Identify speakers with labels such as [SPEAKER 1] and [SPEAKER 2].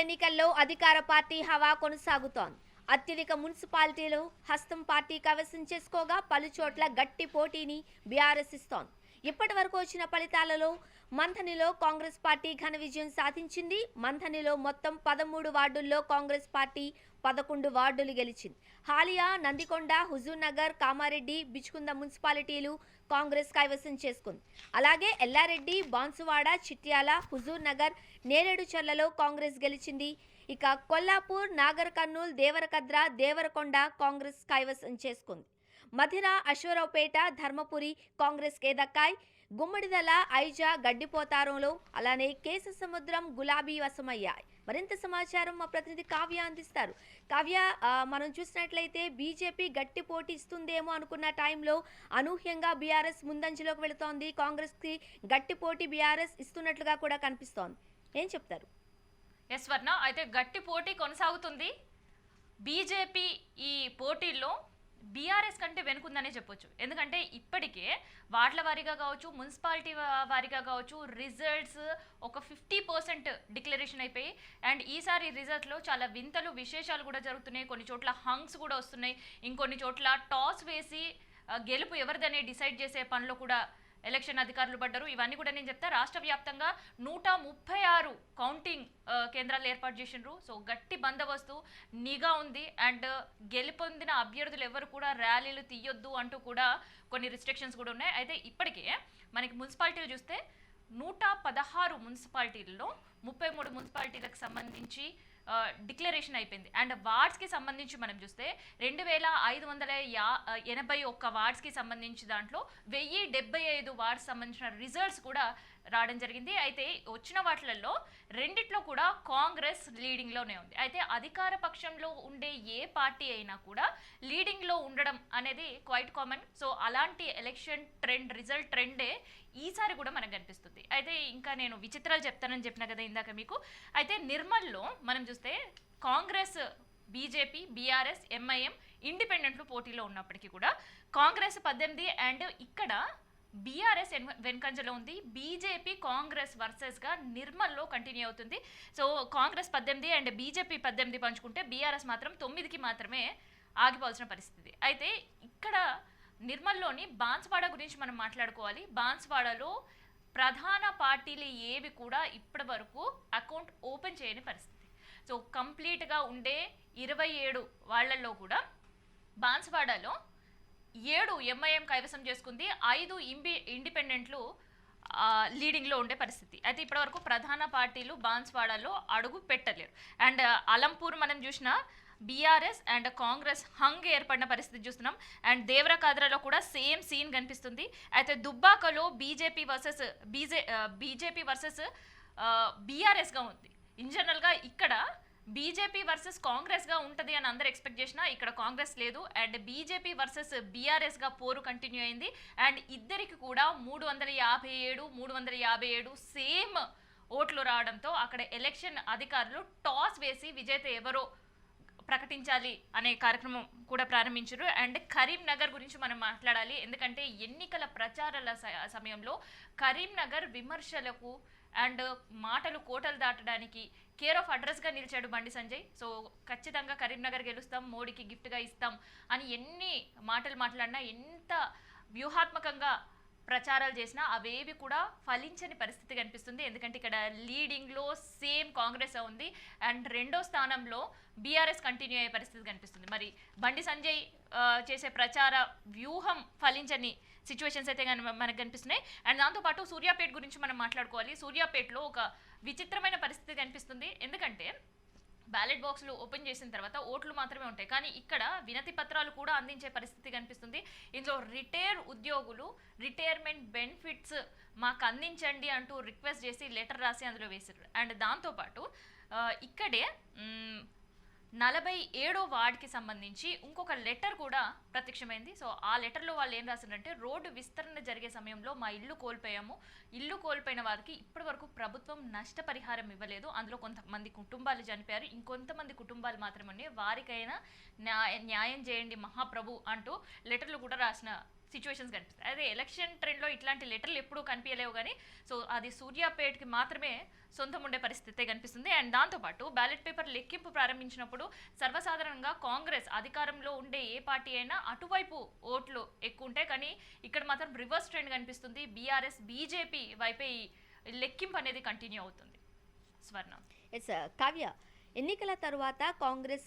[SPEAKER 1] ఎన్నికల్లో అధికార పార్టీ హవా కొనసాగుతోంది. అత్యధిక మున్సిపాలిటీలు హస్తం పార్టీ కైవసం చేసుకోగా పలుచోట్ల గట్టి పోటీని బీఆర్ఎస్ ఇస్తోంది. ఇప్పటి వరకు వచ్చిన ఫలితాలలో మంథనిలో కాంగ్రెస్ పార్టీ ఘన విజయం సాధించింది. మంథనిలో మొత్తం 13 వార్డుల్లో కాంగ్రెస్ పార్టీ 11 వార్డులు గెలిచింది. హాలియా, నందికొండ, హుజూర్ నగర్, కామారెడ్డి, బిచ్కుంద మున్సిపాలిటీలు కాంగ్రెస్ కైవసం చేసుకుంది. అలాగే ఎల్లారెడ్డి, బాన్సువాడ, చిట్యాల, హుజూర్ నగర్, నేరేడుచర్లలో కాంగ్రెస్ గెలిచింది. ఇక కొల్లాపూర్, నాగర్ కర్నూల్, దేవరకద్ర, దేవరకొండ కాంగ్రెస్ కైవసం చేసుకుంది. మధిర, అశ్వరావుపేట, ధర్మపురి కాంగ్రెస్కే దక్కాయి. గుమ్మడిదల, ఐజా, గడ్డిపోతారంలో అలానే కేశసముద్రం, గులాబీ వశమయ్యాయి. మరింత సమాచారం మా ప్రతినిధి కావ్య అందిస్తారు. కావ్య, మనం చూసినట్లయితే బీజేపీ గట్టి పోటీ ఇస్తుందేమో అనుకున్న టైంలో అనూహ్యంగా బీఆర్ఎస్ ముందంజలోకి వెళుతోంది. కాంగ్రెస్కి గట్టి పోటీ బీఆర్ఎస్ ఇస్తున్నట్లుగా కూడా కనిపిస్తోంది. ఏం చెప్తారు?
[SPEAKER 2] ఎస్ వర్ణ, అయితే గట్టి పోటీ కొనసాగుతుంది. బీజేపీ ఈ పోటీల్లో బీఆర్ఎస్ కంటే వెనుకుందనే చెప్పొచ్చు. ఎందుకంటే ఇప్పటికే వార్డుల వారీగా కావచ్చు, మున్సిపాలిటీ వారీగా కావచ్చు, రిజల్ట్స్ ఒక 50% డిక్లరేషన్ అయిపోయి, అండ్ ఈసారి రిజల్ట్స్లో చాలా వింతలు విశేషాలు కూడా జరుగుతున్నాయి. కొన్ని చోట్ల హంగ్స్ కూడా వస్తున్నాయి. ఇంకొన్ని చోట్ల టాస్ వేసి గెలుపు ఎవరిదనే డిసైడ్ చేసే పనిలో కూడా ఎలక్షన్ అధికారులు పడ్డారు. ఇవన్నీ కూడా నేను చెప్తా. రాష్ట్ర వ్యాప్తంగా 136 కౌంటింగ్ కేంద్రాలు ఏర్పాటు చేసిండ్రు. సో గట్టి బందోబస్తు, నిఘా ఉంది. అండ్ గెలుపొందిన అభ్యర్థులు ఎవరు కూడా ర్యాలీలు తీయొద్దు అంటూ కూడా కొన్ని రిస్ట్రిక్షన్స్ కూడా ఉన్నాయి. అయితే ఇప్పటికే మనకి మున్సిపాలిటీలు చూస్తే 116 మున్సిపాలిటీల్లో 33 మున్సిపాలిటీలకు సంబంధించి డిక్లరేషన్ అయిపోయింది. అండ్ వార్డ్స్కి సంబంధించి మనం చూస్తే 2581 వార్డ్స్కి సంబంధించి దాంట్లో 1075 వార్డ్స్ సంబంధించిన రిజల్ట్స్ కూడా రావడం జరిగింది. అయితే వచ్చిన వాటిలలో రెండిట్లో కూడా కాంగ్రెస్ లీడింగ్లోనే ఉంది. అయితే అధికార పక్షంలో ఉండే ఏ పార్టీ అయినా కూడా లీడింగ్లో ఉండడం అనేది క్వైట్ కామన్. సో అలాంటి ఎలక్షన్ ట్రెండ్, రిజల్ట్ ట్రెండే ఈసారి కూడా మనకు కనిపిస్తుంది. అయితే ఇంకా నేను విచిత్రాలు చెప్తానని చెప్పిన కదా ఇందాక మీకు. అయితే నిర్మల్లో మనం చూస్తే కాంగ్రెస్, బీజేపీ, బీఆర్ఎస్, ఎంఐఎం, ఇండిపెండెంట్లు పోటీలో ఉన్నప్పటికీ కూడా కాంగ్రెస్ 18 అండ్ ఇక్కడ బీఆర్ఎస్ వెనుకంజలో ఉంది. బీజేపీ కాంగ్రెస్ వర్సెస్గా నిర్మల్లో కంటిన్యూ అవుతుంది. సో కాంగ్రెస్ 18 అండ్ బీజేపీ 18 పంచుకుంటే బీఆర్ఎస్ మాత్రం 9కి మాత్రమే ఆగిపోవాల్సిన పరిస్థితి. అయితే ఇక్కడ నిర్మల్లోని బాన్స్వాడ గురించి మనం మాట్లాడుకోవాలి. బాన్స్వాడలో ప్రధాన పార్టీలు ఏవి కూడా ఇప్పటి వరకు అకౌంట్ ఓపెన్ చేయని పరిస్థితి. సో కంప్లీట్గా ఉండే 27 వాళ్ళల్లో కూడా బాన్స్వాడలో 7 ఎంఐఎం కైవసం చేసుకుంది, 5 ఇండిపెండెంట్లు లీడింగ్లో ఉండే పరిస్థితి. అయితే ఇప్పటివరకు ప్రధాన పార్టీలు బాన్స్వాడలో అడుగు పెట్టలేరు. అండ్ అలంపూర్ మనం చూసిన బీఆర్ఎస్ అండ్ కాంగ్రెస్ హంగ్ ఏర్పడిన పరిస్థితి చూస్తున్నాం. అండ్ దేవరకాద్రలో కూడా సేమ్ సీన్ కనిపిస్తుంది. అయితే దుబ్బాకలో బీజేపీ వర్సెస్ బీఆర్ఎస్గా ఉంది. ఇన్ జనరల్గా ఇక్కడ బీజేపీ వర్సెస్ కాంగ్రెస్గా ఉంటుంది అని అందరూ ఎక్స్పెక్ట్ చేసినా ఇక్కడ కాంగ్రెస్ లేదు. అండ్ బీజేపీ వర్సెస్ బీఆర్ఎస్గా పోరు కంటిన్యూ అయింది. అండ్ ఇద్దరికి కూడా 357 సేమ్ ఓట్లు రావడంతో అక్కడ ఎలక్షన్ అధికారులు టాస్ వేసి విజేత ఎవరో ప్రకటించాలి అనే కార్యక్రమం కూడా ప్రారంభించారు. అండ్ కరీంనగర్ గురించి మనం మాట్లాడాలి. ఎందుకంటే ఎన్నికల ప్రచారాల సమయంలో కరీంనగర్ విమర్శలకు అండ్ మాటలు కోటలు దాటడానికి కేర్ ఆఫ్ అడ్రస్గా నిలిచాడు బండి సంజయ్. సో ఖచ్చితంగా కరీంనగర్ గెలుస్తాం, మోడీకి గిఫ్ట్గా ఇస్తాం అని ఎన్ని మాటలు మాట్లాడినా, ఎంత వ్యూహాత్మకంగా ప్రచారాలు చేసినా అవేవి కూడా ఫలించని పరిస్థితి కనిపిస్తుంది. ఎందుకంటే ఇక్కడ లీడింగ్లో సేమ్ కాంగ్రెస్ ఉంది అండ్ రెండో స్థానంలో బీఆర్ఎస్ కంటిన్యూ అయ్యే పరిస్థితి కనిపిస్తుంది. మరి బండి సంజయ్ చేసే ప్రచార వ్యూహం ఫలించని సిచ్యువేషన్స్ అయితే మనకు కనిపిస్తున్నాయి. అండ్ దాంతోపాటు సూర్యాపేట గురించి మనం మాట్లాడుకోవాలి. సూర్యాపేటలో ఒక విచిత్రమైన పరిస్థితి కనిపిస్తుంది. ఎందుకంటే బ్యాలెట్ బాక్స్లు ఓపెన్ చేసిన తర్వాత ఓట్లు మాత్రమే ఉంటాయి, కానీ ఇక్కడ వినతి పత్రాలు కూడా అందించే పరిస్థితి కనిపిస్తుంది. ఇందులో రిటైర్ ఉద్యోగులు రిటైర్మెంట్ బెనిఫిట్స్ మాకు అందించండి అంటూ రిక్వెస్ట్ చేసి లెటర్ రాసి అందులో వేసారు. అండ్ దాంతోపాటు ఇక్కడే 47వ వార్డ్కి సంబంధించి ఇంకొక లెటర్ కూడా ప్రత్యక్షమైంది. సో ఆ లెటర్లో వాళ్ళు ఏం రాశారంటే, రోడ్డు విస్తరణ జరిగే సమయంలో మా ఇల్లు కోల్పోయాము, ఇల్లు కోల్పోయిన వారికి ఇప్పటి వరకు ప్రభుత్వం నష్టపరిహారం ఇవ్వలేదు, అందులో కొంతమంది కుటుంబాలు చనిపోయారు, ఇంకొంతమంది కుటుంబాలు మాత్రమే వారికైనా న్యాయం చేయండి మహాప్రభు అంటూ లెటర్లు కూడా రాసిన సిచ్యువేషన్స్ కనిపిస్తాయి. అదే ఎలక్షన్ ట్రెండ్లో ఇట్లాంటి లెటర్లు ఎప్పుడూ కనిపించలేవు కానీ సో అది సూర్యాపేటకి మాత్రమే సొంతం ఉండే పరిస్థితే కనిపిస్తుంది. అండ్ దాంతోపాటు బ్యాలెట్ పేపర్ లెక్కింపు ప్రారంభించినప్పుడు సర్వసాధారణంగా కాంగ్రెస్ అధికారంలో ఉండే ఏ పార్టీ అయినా అటువైపు ఓట్లు ఎక్కువ ఉంటాయి, కానీ ఇక్కడ మాత్రం రివర్స్ ట్రెండ్ కనిపిస్తుంది. బీఆర్ఎస్ బీజేపీ వైపే ఈ లెక్కింపు అనేది కంటిన్యూ అవుతుంది. స్వర్ణ.
[SPEAKER 1] ఎస్ కావ్య, ఎన్నికల తరువాత కాంగ్రెస్